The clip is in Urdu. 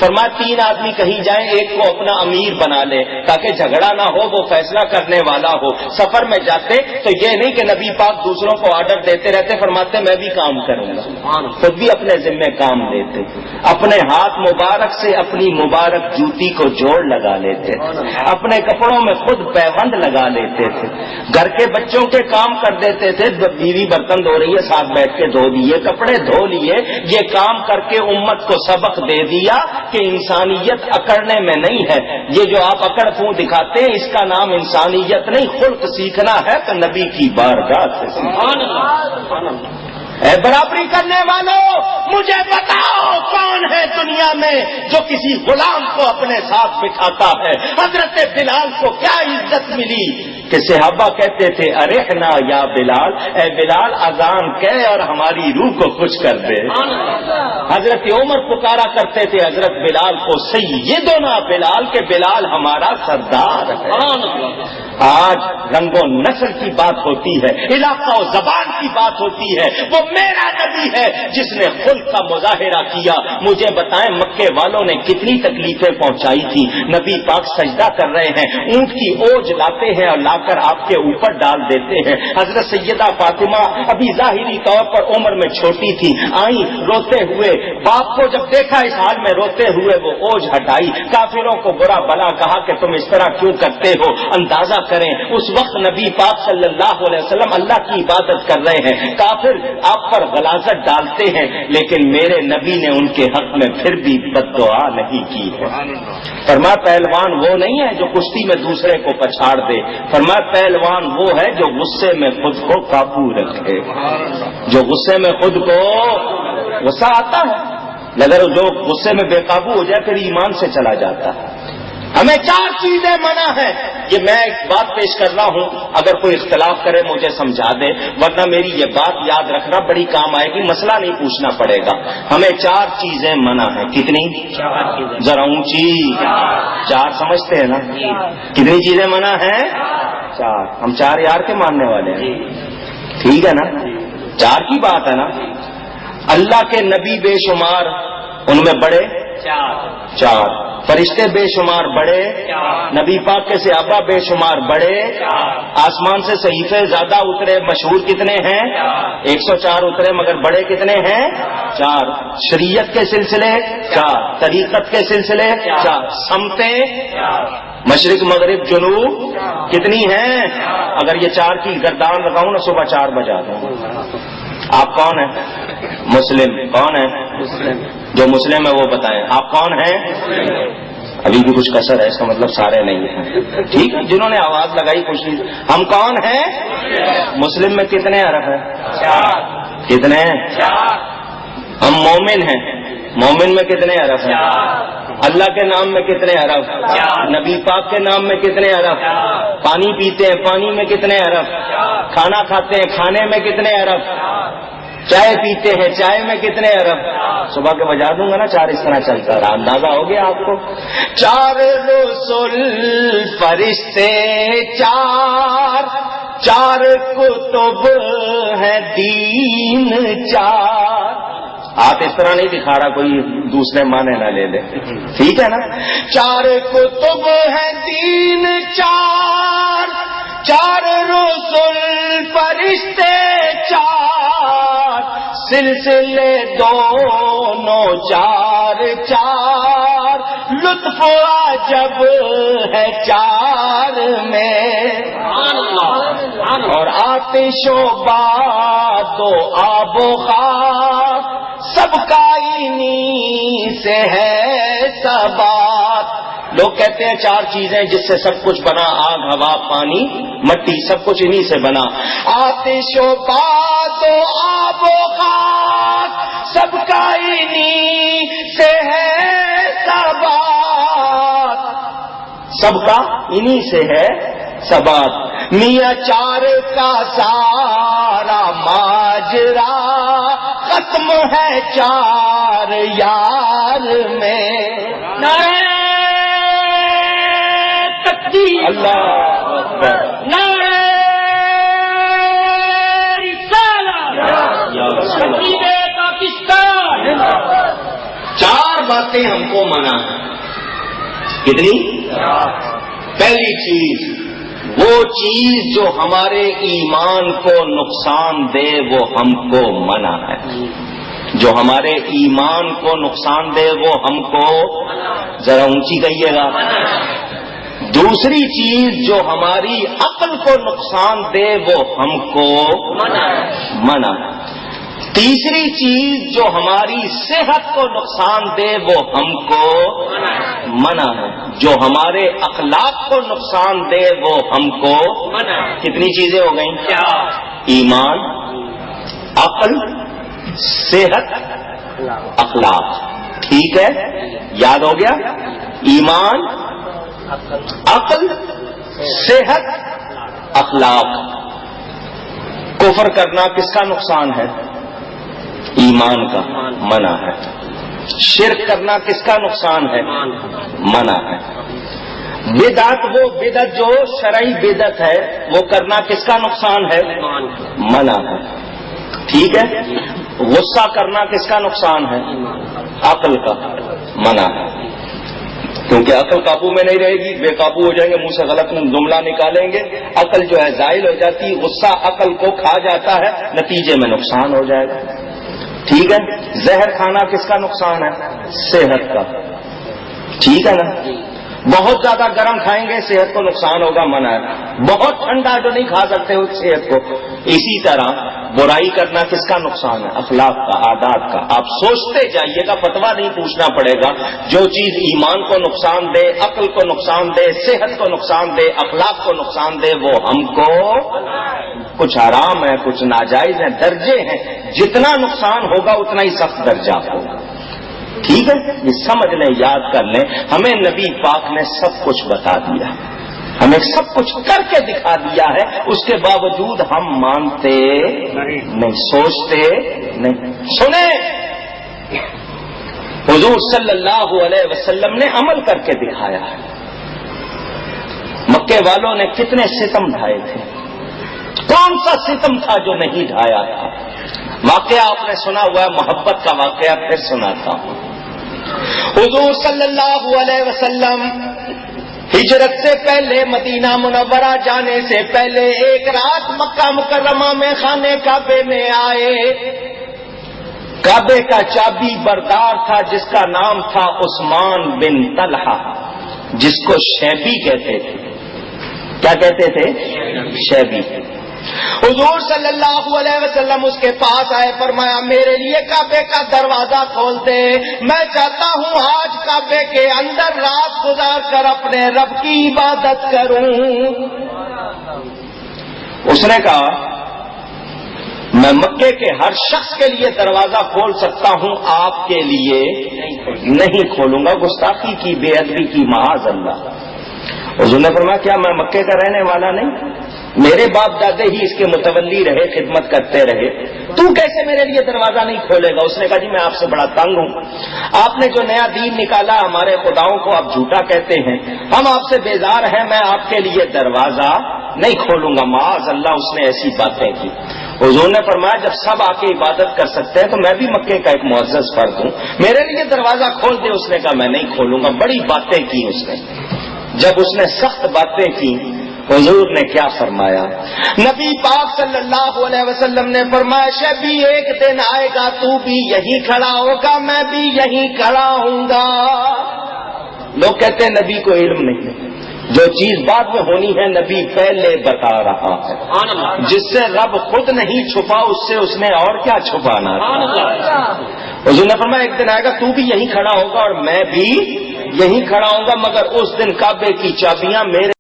فرمایا 3 آدمی کہیں جائیں، ایک کو اپنا امیر بنا لے تاکہ جھگڑا نہ ہو، وہ فیصلہ کرنے والا ہو۔ سفر میں جاتے تو یہ نہیں کہ نبی پاک دوسروں کو آرڈر دیتے رہتے، فرماتے میں بھی کام کروں گا، خود بھی اپنے ذمہ کام لیتے، اپنے ہاتھ مبارک سے اپنی مبارک جوتی کو جوڑ لگا لیتے، اپنے کپڑوں میں خود پیوند لگا لیتے تھے، گھر کے بچوں کے کام کر دیتے تھے، بیوی برتن دھو رہی ہے ساتھ بیٹھ کے دھو دیے، کپڑے دھو لیے، یہ کام کر کے امت کو سبق دے دیا کہ انسانیت اکڑنے میں نہیں ہے۔ یہ جو آپ اکڑ پھوں دکھاتے ہیں اس کا نام انسانیت نہیں، خلق سیکھنا ہے تو نبی کی بارگاہ سے سیکھنا۔ اے برابری کرنے والوں، مجھے بتاؤ کون ہے دنیا میں جو کسی غلام کو اپنے ساتھ بٹھاتا ہے؟ حضرت بلال کو کیا عزت ملی کہ صحابہ کہتے تھے ارحنا یا بلال، اے بلال اذان کہہ اور ہماری روح کو خوش کر دے۔ حضرت عمر پکارا کرتے تھے حضرت بلال کو سیدنا بلال، کہ بلال ہمارا سردار ہے۔ آج رنگ و نسل کی بات ہوتی ہے، علاقہ و زبان کی بات ہوتی ہے، وہ میرا نبی ہے جس نے خلق کا مظاہرہ کیا۔ مجھے بتائیں مکے والوں نے کتنی تکلیفیں پہنچائی تھی؟ نبی پاک سجدہ کر رہے ہیں، اونٹ کی اوج لاتے ہیں اور لا کر آپ کے اوپر ڈال دیتے ہیں۔ حضرت سیدہ فاطمہ ابھی ظاہری طور پر عمر میں چھوٹی تھی، آئی روتے ہوئے، باپ کو جب دیکھا اس حال میں روتے ہوئے وہ اوج ہٹائی، کافروں کو برا بلا کہا کہ تم اس طرح کیوں کرتے ہو؟ اندازہ کریں اس وقت نبی پاک صلی اللہ علیہ وسلم اللہ کی عبادت کر رہے ہیں، کافر آپ پر غلاظت ڈالتے ہیں، لیکن میرے نبی نے ان کے حق میں پھر بھی بد دعا نہیں کی ہے۔ فرمایا پہلوان وہ نہیں ہے جو کشتی میں دوسرے کو پچھاڑ دے، فرمایا پہلوان وہ ہے جو غصے میں خود کو قابو رکھے، جو غصے میں خود کو غصہ آتا ہے، مگر جو غصے میں بے قابو ہو جائے پھر ایمان سے چلا جاتا ہے۔ ہمیں 4 چیزیں منع ہیں، یہ میں ایک بات پیش کر رہا ہوں، اگر کوئی اختلاف کرے مجھے سمجھا دے، ورنہ میری یہ بات یاد رکھنا بڑی کام آئے گی، مسئلہ نہیں پوچھنا پڑے گا۔ ہمیں 4 چیزیں منع ہیں۔ کتنی؟ ذرا اونچی 4 سمجھتے ہیں نا؟ کتنی چیزیں منع ہیں؟ 4۔ ہم 4 یار کے ماننے والے ہیں، ٹھیک ہے نا؟ 4 کی بات ہے نا؟ اللہ کے نبی بے شمار، ان میں بڑے 4، فرشتے بے شمار بڑے، نبی پاک کے صحابہ بے شمار بڑے، آسمان سے صحیفے زیادہ اترے، مشہور کتنے ہیں؟ 104 اترے، مگر بڑے کتنے ہیں؟ 4۔ شریعت کے سلسلے 4، طریقت کے سلسلے 4، سمتیں مشرق مغرب جنوب کتنی ہیں؟ اگر یہ 4 کی گردان لگاؤں نا صبح 4 بجا دوں۔ آپ کون ہیں؟ مسلم۔ کون ہے؟ مسلم۔ جو مسلم ہے وہ بتائیں آپ کون ہیں؟ ابھی بھی کچھ کسر ہے، اس کا مطلب سارے نہیں ہیں، ٹھیک ہے؟ جنہوں نے آواز لگائی خوشی۔ ہم کون ہیں؟ مسلم میں کتنے حرف ہیں؟ 4۔ کتنے؟ 4۔ ہم مومن ہیں، مومن میں کتنے حرف ہیں؟ 4۔ اللہ کے نام میں کتنے حرف؟ 4۔ نبی پاک کے نام میں کتنے حرف؟ 4۔ پانی پیتے ہیں، پانی میں کتنے حرف؟ 4۔ کھانا کھاتے ہیں، کھانے میں کتنے حرف؟ 4۔ چائے پیتے ہیں، چائے میں کتنے حرف؟ صبح کے بجا دوں گا نا 4، اس طرح چلتا رہا، اندازہ ہو گیا آپ کو؟ 4 رسول فرشتے 4 کتب ہیں دین 4۔ آپ اس طرح نہیں دکھا رہا، کوئی دوسرے معنی نہ لے لے، ٹھیک ہے نا؟ 4 کتب ہیں دین 4 رسول فرشتے 4 سلسلے دونوں 4 لطف عجب ہے 4 میں، اور آتش و باد و آب و خاک سب کا انہی سے ہے ثبات۔ لوگ کہتے ہیں 4 چیزیں جس سے سب کچھ بنا، آگ ہوا پانی مٹی، سب کچھ انہی سے بنا۔ آتش و باد و آب و خاک سب کا انہی سے ہے ثبات، سب کا انہی سے ہے ثبات۔ میاں 4 کا سارا ماجرا ختم ہے 4 یار میں۔ اللہ اکبر، نعرہ رسالہ، تقدیر پاکستان۔ 4 فرماتے ہم کو منع ہے. کتنی؟ پہلی چیز وہ چیز جو ہمارے ایمان کو نقصان دے وہ ہم کو منع ہے. جو ہمارے ایمان کو نقصان دے وہ ہم کو، ذرا اونچی کہیے گا. دوسری چیز جو ہماری عقل کو نقصان دے وہ ہم کو منع ہے. تیسری چیز جو ہماری صحت کو نقصان دے وہ ہم کو منع ہے. جو ہمارے اخلاق کو نقصان دے وہ ہم کو منع. کتنی چیزیں ہو گئیں؟ کیا؟ ایمان، عقل، صحت، اخلاق. ٹھیک ہے، یاد ہو گیا؟ ایمان، عقل، صحت، اخلاق. کفر کرنا کس کا نقصان ہے؟ ایمان کا، منع ہے. شرک کرنا کس کا نقصان ہے؟ منع ہے. بدعت، وہ بدعت جو شرعی بدعت ہے وہ کرنا کس کا نقصان ہے؟ منع ہے. ٹھیک ہے. غصہ کرنا کس کا نقصان ہے؟ عقل کا، منع ہے. کیونکہ عقل قابو میں نہیں رہے گی، بے قابو ہو جائیں گے، منہ سے غلط جملہ نکالیں گے، عقل جو ہے زائل ہو جاتی. غصہ عقل کو کھا جاتا ہے، نتیجے میں نقصان ہو جائے گا. ٹھیک ہے. زہر کھانا کس کا نقصان ہے؟ صحت کا. ٹھیک ہے نا. بہت زیادہ گرم کھائیں گے صحت کو نقصان ہوگا، منع ہے. بہت ٹھنڈا جو نہیں کھا سکتے اس صحت کو. اسی طرح برائی کرنا کس کا نقصان ہے؟ اخلاق کا، عادات کا. آپ سوچتے جائیے گا، فتویٰ نہیں پوچھنا پڑے گا. جو چیز ایمان کو نقصان دے، عقل کو نقصان دے، صحت کو نقصان دے، اخلاق کو نقصان دے وہ ہم کو کچھ حرام ہے، کچھ ناجائز ہے. درجے ہیں، جتنا نقصان ہوگا اتنا ہی سخت درجہ ہوگا. ٹھیک ہے. یہ سمجھ لیں، یاد کر لیں. ہمیں نبی پاک نے سب کچھ بتا دیا، ہمیں سب کچھ کر کے دکھا دیا ہے. اس کے باوجود ہم مانتے نہیں، سوچتے نہیں. سنیں، حضور صلی اللہ علیہ وسلم نے عمل کر کے دکھایا ہے. مکے والوں نے کتنے ستم ڈھائے تھے، کون سا ستم تھا جو نہیں ڈھایا تھا؟ واقعہ آپ نے سنا ہوا ہے، محبت کا واقعہ پھر سناتا ہوں. حضور صلی اللہ علیہ وسلم ہجرت سے پہلے، مدینہ منورہ جانے سے پہلے ایک رات مکہ مکرمہ میں خانے کعبے میں آئے. کعبے کا چابی بردار تھا جس کا نام تھا عثمان بن طلحہ، جس کو شیبی کہتے تھے. کیا کہتے تھے؟ شیبی. حضور صلی اللہ علیہ وسلم اس کے پاس آئے، فرمایا میرے لیے کعبے کا دروازہ کھول دے، میں چاہتا ہوں آج کعبے کے اندر رات گزار کر اپنے رب کی عبادت کروں. اس نے کہا میں مکے کے ہر شخص کے لیے دروازہ کھول سکتا ہوں، آپ کے لیے نہیں کھولوں گا. گستاخی کی، بے ادبی کی، معاذ اللہ. حضور نے فرمایا کیا میں مکے کا رہنے والا نہیں؟ میرے باپ دادے ہی اس کے متولی رہے، خدمت کرتے رہے، تو کیسے میرے لیے دروازہ نہیں کھولے گا؟ اس نے کہا جی میں آپ سے بڑا تنگ ہوں، آپ نے جو نیا دین نکالا ہمارے خداؤں کو آپ جھوٹا کہتے ہیں، ہم آپ سے بیزار ہیں، میں آپ کے لیے دروازہ نہیں کھولوں گا. معاذ اللہ اس نے ایسی باتیں کی. حضور نے فرمایا جب سب آ کے عبادت کر سکتے ہیں تو میں بھی مکے کا ایک معزز فرد ہوں، میرے لیے دروازہ کھول دے. اس نے کہا میں نہیں کھولوں گا. بڑی باتیں کی اس نے. جب اس نے سخت باتیں کی، حضور نے کیا فرمایا؟ نبی پاک صلی اللہ علیہ وسلم نے فرمایا شبی ایک دن آئے گا تو بھی یہی کھڑا ہوگا، میں بھی یہی کھڑا ہوں گا. لوگ کہتے ہیں نبی کو علم نہیں، جو چیز بعد میں ہونی ہے نبی پہلے بتا رہا ہے. جس سے رب خود نہیں چھپا اس سے اس نے اور کیا چھپانا تھا. حضور نے فرمایا ایک دن آئے گا تو بھی یہی کھڑا ہوگا اور میں بھی یہی کھڑا ہوں گا، مگر اس دن کعبے کی چابیاں میرے